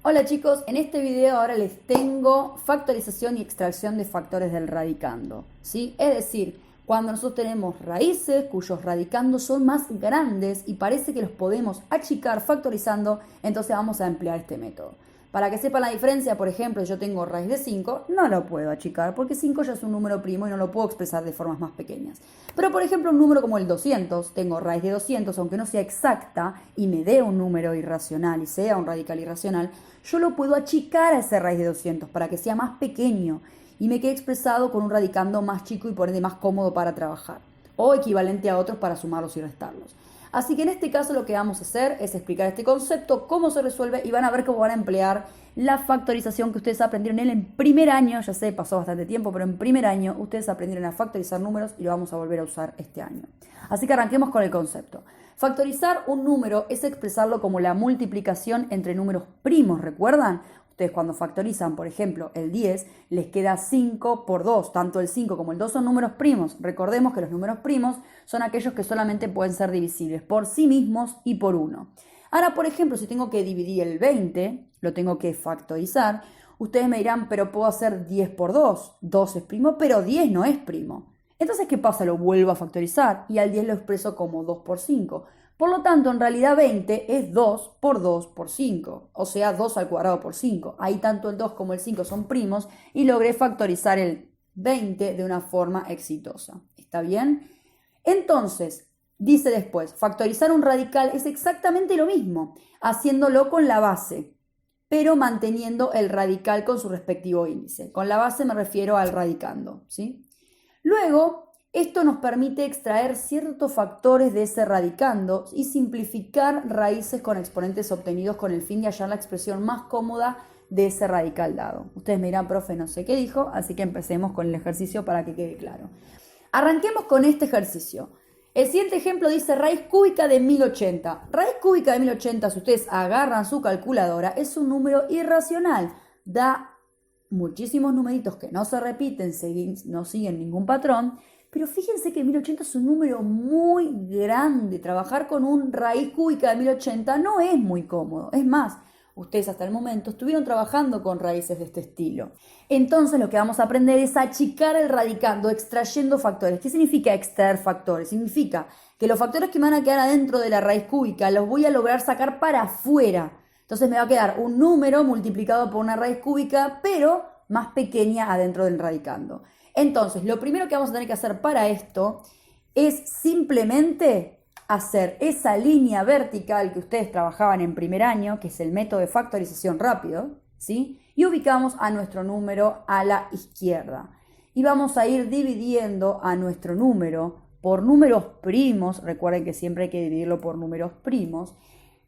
Hola chicos, en este video ahora les tengo factorización y extracción de factores del radicando, ¿sí? Es decir, cuando nosotros tenemos raíces cuyos radicandos son más grandes y parece que los podemos achicar factorizando, entonces vamos a emplear este método. Para que sepan la diferencia, por ejemplo, yo tengo raíz de 5, no lo puedo achicar porque 5 ya es un número primo y no lo puedo expresar de formas más pequeñas. Pero por ejemplo, un número como el 200, tengo raíz de 200, aunque no sea exacta y me dé un número irracional y sea un radical irracional, yo lo puedo achicar a ese raíz de 200 para que sea más pequeño y me quede expresado con un radicando más chico y por ende más cómodo para trabajar, o equivalente a otros para sumarlos y restarlos. Así que en este caso lo que vamos a hacer es explicar este concepto, cómo se resuelve y van a ver cómo van a emplear la factorización que ustedes aprendieron en primer año. Ya sé, pasó bastante tiempo, pero en primer año ustedes aprendieron a factorizar números y lo vamos a volver a usar este año. Así que arranquemos con el concepto. Factorizar un número es expresarlo como la multiplicación entre números primos, ¿recuerdan? Ustedes cuando factorizan, por ejemplo, el 10, les queda 5 por 2. Tanto el 5 como el 2 son números primos. Recordemos que los números primos son aquellos que solamente pueden ser divisibles por sí mismos y por 1. Ahora, por ejemplo, si tengo que dividir el 20, lo tengo que factorizar. Ustedes me dirán, pero puedo hacer 10 por 2. 2 es primo, pero 10 no es primo. Entonces, ¿qué pasa? Lo vuelvo a factorizar y al 10 lo expreso como 2 por 5. Por lo tanto, en realidad 20 es 2 por 2 por 5, o sea, 2 al cuadrado por 5. Ahí tanto el 2 como el 5 son primos y logré factorizar el 20 de una forma exitosa. ¿Está bien? Entonces, dice después, factorizar un radical es exactamente lo mismo, haciéndolo con la base, pero manteniendo el radical con su respectivo índice. Con la base me refiero al radicando, ¿sí? Luego, esto nos permite extraer ciertos factores de ese radicando y simplificar raíces con exponentes obtenidos con el fin de hallar la expresión más cómoda de ese radical dado. Ustedes me dirán, profe, no sé qué dijo, así que empecemos con el ejercicio para que quede claro. Arranquemos con este ejercicio. El siguiente ejemplo dice raíz cúbica de 1080. Raíz cúbica de 1080, si ustedes agarran su calculadora, es un número irracional. Da muchísimos numeritos que no se repiten, no siguen ningún patrón. Pero fíjense que 1080 es un número muy grande. Trabajar con un raíz cúbica de 1080 no es muy cómodo. Es más, ustedes hasta el momento estuvieron trabajando con raíces de este estilo. Entonces lo que vamos a aprender es achicar el radicando extrayendo factores. ¿Qué significa extraer factores? Significa que los factores que me van a quedar adentro de la raíz cúbica los voy a lograr sacar para afuera. Entonces me va a quedar un número multiplicado por una raíz cúbica, pero más pequeña adentro del radicando. Entonces, lo primero que vamos a tener que hacer para esto es simplemente hacer esa línea vertical que ustedes trabajaban en primer año, que es el método de factorización rápido, ¿sí? Y ubicamos a nuestro número a la izquierda. Y vamos a ir dividiendo a nuestro número por números primos, recuerden que siempre hay que dividirlo por números primos,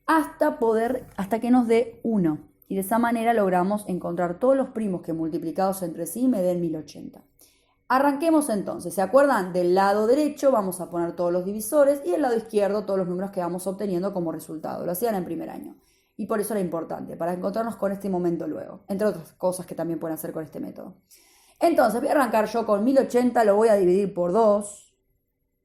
hasta que nos dé 1. Y de esa manera logramos encontrar todos los primos que multiplicados entre sí me den 1080. Arranquemos entonces, ¿se acuerdan? Del lado derecho vamos a poner todos los divisores y del lado izquierdo todos los números que vamos obteniendo como resultado. Lo hacían en primer año. Y por eso era importante, para encontrarnos con este momento luego. Entre otras cosas que también pueden hacer con este método. Entonces voy a arrancar yo con 1080, lo voy a dividir por 2,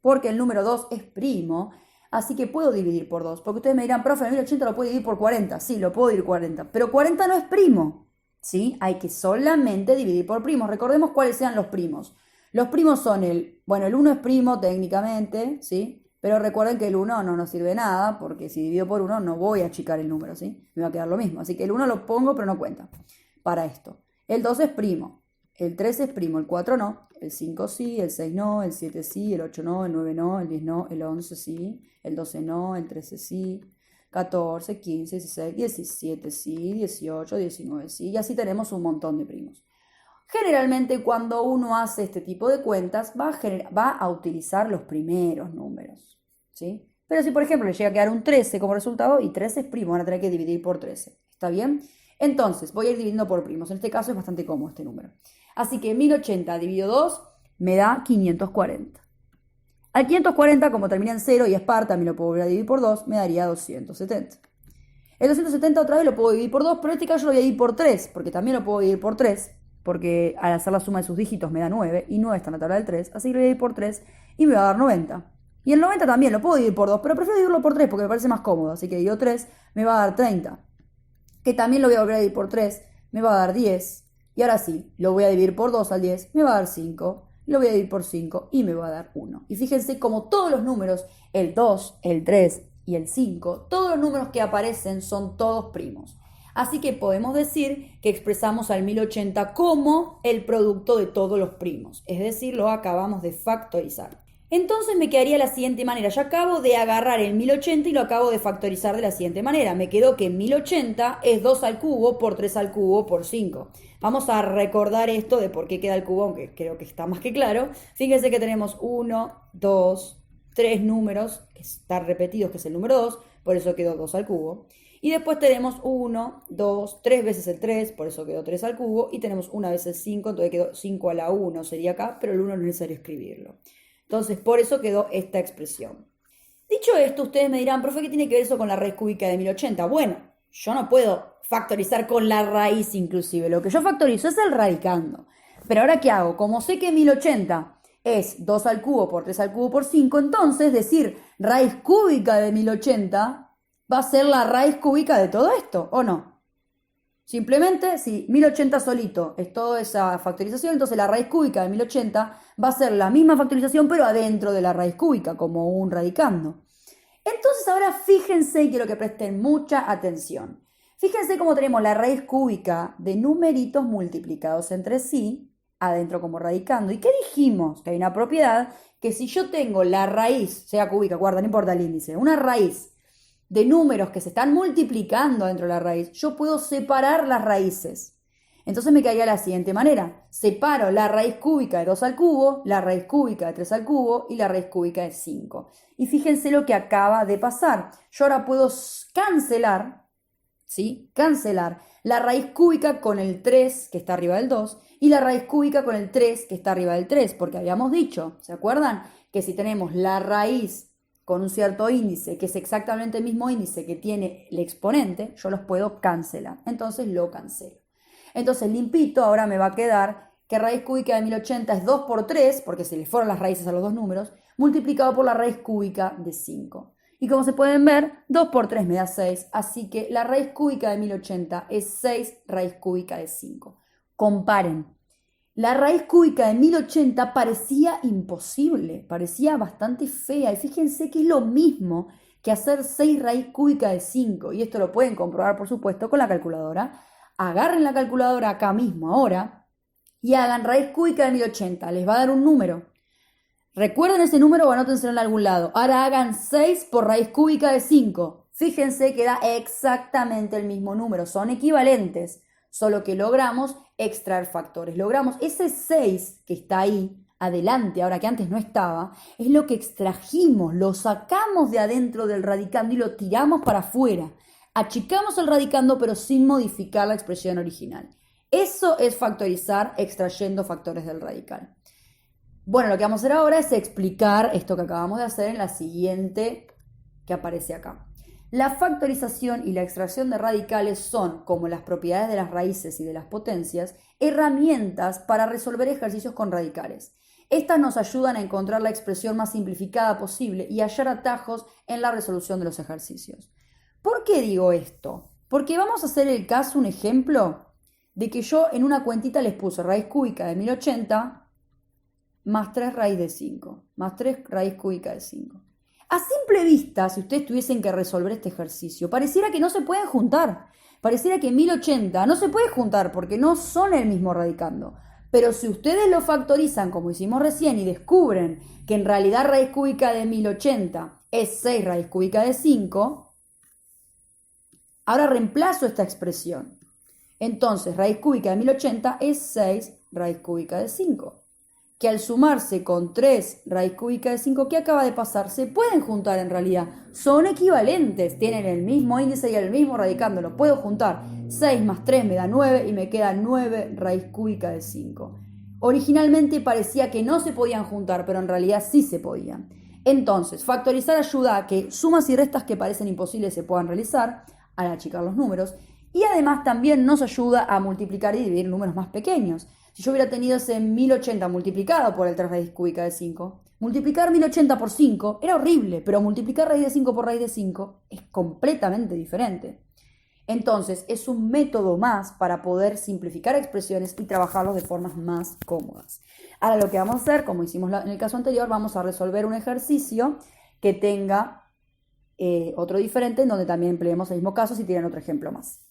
porque el número 2 es primo. Así que puedo dividir por 2, porque ustedes me dirán, profe, 1080 lo puedo dividir por 40. Sí, lo puedo dividir por 40, pero 40 no es primo. ¿Sí? Hay que solamente dividir por primos. Recordemos cuáles sean los primos. Los primos son el 1 es primo técnicamente, ¿sí? Pero recuerden que el 1 no nos sirve nada, porque si divido por 1 no voy a achicar el número, ¿sí? Me va a quedar lo mismo. Así que el 1 lo pongo, pero no cuenta para esto. El 2 es primo, el 3 es primo, el 4 no, el 5 sí, el 6 no, el 7 sí, el 8 no, el 9 no, el 10 no, el 11 sí, el 12 no, el 13 sí, 14, 15, 16, 17 sí, 18, 19 sí, y así tenemos un montón de primos. Generalmente cuando uno hace este tipo de cuentas va a utilizar los primeros números, ¿sí? Pero si por ejemplo le llega a quedar un 13 como resultado y 13 es primo, van a tener que dividir por 13, ¿está bien? Entonces voy a ir dividiendo por primos, en este caso es bastante cómodo este número. Así que 1080 dividido 2 me da 540. Al 540, como termina en 0 y es par, también lo puedo volver a dividir por 2, me daría 270. El 270 otra vez lo puedo dividir por 2, pero en este caso lo voy a dividir por 3, porque también lo puedo dividir por 3, porque al hacer la suma de sus dígitos me da 9, y 9 está en la tabla del 3, así que lo voy a dividir por 3 y me va a dar 90. Y el 90 también lo puedo dividir por 2, pero prefiero dividirlo por 3 porque me parece más cómodo, así que divido 3, me va a dar 30. que también lo voy a volver a dividir por 3, me va a dar 10. Y ahora sí, lo voy a dividir por 2 al 10, me va a dar 5. Lo voy a dividir por 5 y me va a dar 1. Y fíjense como todos los números, el 2, el 3 y el 5, todos los números que aparecen son todos primos. Así que podemos decir que expresamos al 1080 como el producto de todos los primos. Es decir, lo acabamos de factorizar. Entonces me quedaría de la siguiente manera. Yo acabo de agarrar el 1080 y lo acabo de factorizar de la siguiente manera. Me quedó que 1080 es 2 al cubo por 3 al cubo por 5. Vamos a recordar esto de por qué queda el cubo, aunque creo que está más que claro. Fíjense que tenemos 1, 2, 3 números que están repetidos, que es el número 2, por eso quedó 2 al cubo. Y después tenemos 1, 2, 3 veces el 3, por eso quedó 3 al cubo. Y tenemos 1 veces 5, entonces quedó 5 a la 1, sería acá, pero el 1 no es necesario escribirlo. Entonces, por eso quedó esta expresión. Dicho esto, ustedes me dirán, profe, ¿qué tiene que ver eso con la raíz cúbica de 1080? Bueno, yo no puedo factorizar con la raíz inclusive. Lo que yo factorizo es el radicando. Pero ahora, ¿qué hago? Como sé que 1080 es 2 al cubo por 3 al cubo por 5, entonces decir raíz cúbica de 1080 va a ser la raíz cúbica de todo esto, ¿o no? Simplemente, si 1080 solito es toda esa factorización, entonces la raíz cúbica de 1080 va a ser la misma factorización, pero adentro de la raíz cúbica, como un radicando. Entonces ahora fíjense, y quiero que presten mucha atención. Fíjense cómo tenemos la raíz cúbica de numeritos multiplicados entre sí, adentro como radicando. ¿Y qué dijimos? Que hay una propiedad que si yo tengo la raíz, sea cúbica, guarda, no importa el índice, una raíz de números que se están multiplicando dentro de la raíz, yo puedo separar las raíces. Entonces me quedaría de la siguiente manera. Separo la raíz cúbica de 2 al cubo, la raíz cúbica de 3 al cubo y la raíz cúbica de 5. Y fíjense lo que acaba de pasar. Yo ahora puedo cancelar, ¿sí? Cancelar la raíz cúbica con el 3 que está arriba del 2 y la raíz cúbica con el 3 que está arriba del 3, porque habíamos dicho, ¿se acuerdan? Que si tenemos la raíz con un cierto índice, que es exactamente el mismo índice que tiene el exponente, yo los puedo cancelar. Entonces lo cancelo. Entonces limpito, ahora me va a quedar que raíz cúbica de 1080 es 2 por 3, porque se le fueron las raíces a los dos números, multiplicado por la raíz cúbica de 5. Y como se pueden ver, 2 por 3 me da 6, así que la raíz cúbica de 1080 es 6 raíz cúbica de 5. Comparen. La raíz cúbica de 1080 parecía imposible, parecía bastante fea. Y fíjense que es lo mismo que hacer 6 raíz cúbica de 5. Y esto lo pueden comprobar, por supuesto, con la calculadora. Agarren la calculadora acá mismo, ahora, y hagan raíz cúbica de 1080. Les va a dar un número. Recuerden ese número o anótenselo en algún lado. Ahora hagan 6 por raíz cúbica de 5. Fíjense que da exactamente el mismo número. Son equivalentes. Solo que logramos extraer factores. Logramos ese 6 que está ahí, adelante, ahora que antes no estaba, es lo que extrajimos, lo sacamos de adentro del radicando y lo tiramos para afuera. Achicamos el radicando pero sin modificar la expresión original. Eso es factorizar extrayendo factores del radical. Bueno, lo que vamos a hacer ahora es explicar esto que acabamos de hacer en la siguiente que aparece acá. La factorización y la extracción de radicales son, como las propiedades de las raíces y de las potencias, herramientas para resolver ejercicios con radicales. Estas nos ayudan a encontrar la expresión más simplificada posible y hallar atajos en la resolución de los ejercicios. ¿Por qué digo esto? Porque vamos a hacer el caso, un ejemplo, de que yo en una cuentita les puse raíz cúbica de 1080 más 3 raíz de 5, más 3 raíz cúbica de 5. A simple vista, si ustedes tuviesen que resolver este ejercicio, pareciera que no se pueden juntar. Pareciera que 1080 no se puede juntar porque no son el mismo radicando. Pero si ustedes lo factorizan como hicimos recién y descubren que en realidad raíz cúbica de 1080 es 6 raíz cúbica de 5, ahora reemplazo esta expresión. Entonces, raíz cúbica de 1080 es 6 raíz cúbica de 5. Que al sumarse con 3 raíz cúbica de 5, ¿qué acaba de pasar? Se pueden juntar en realidad, son equivalentes, tienen el mismo índice y el mismo radicando, lo puedo juntar. 6 más 3 me da 9 y me queda 9 raíz cúbica de 5. Originalmente parecía que no se podían juntar, pero en realidad sí se podían. Entonces, factorizar ayuda a que sumas y restas que parecen imposibles se puedan realizar al achicar los números, y además también nos ayuda a multiplicar y dividir números más pequeños. Si yo hubiera tenido ese 1080 multiplicado por el 3 raíz cúbica de 5, multiplicar 1080 por 5 era horrible, pero multiplicar raíz de 5 por raíz de 5 es completamente diferente. Entonces, es un método más para poder simplificar expresiones y trabajarlos de formas más cómodas. Ahora lo que vamos a hacer, como hicimos en el caso anterior, vamos a resolver un ejercicio que tenga otro diferente, en donde también empleemos el mismo caso si tienen otro ejemplo más.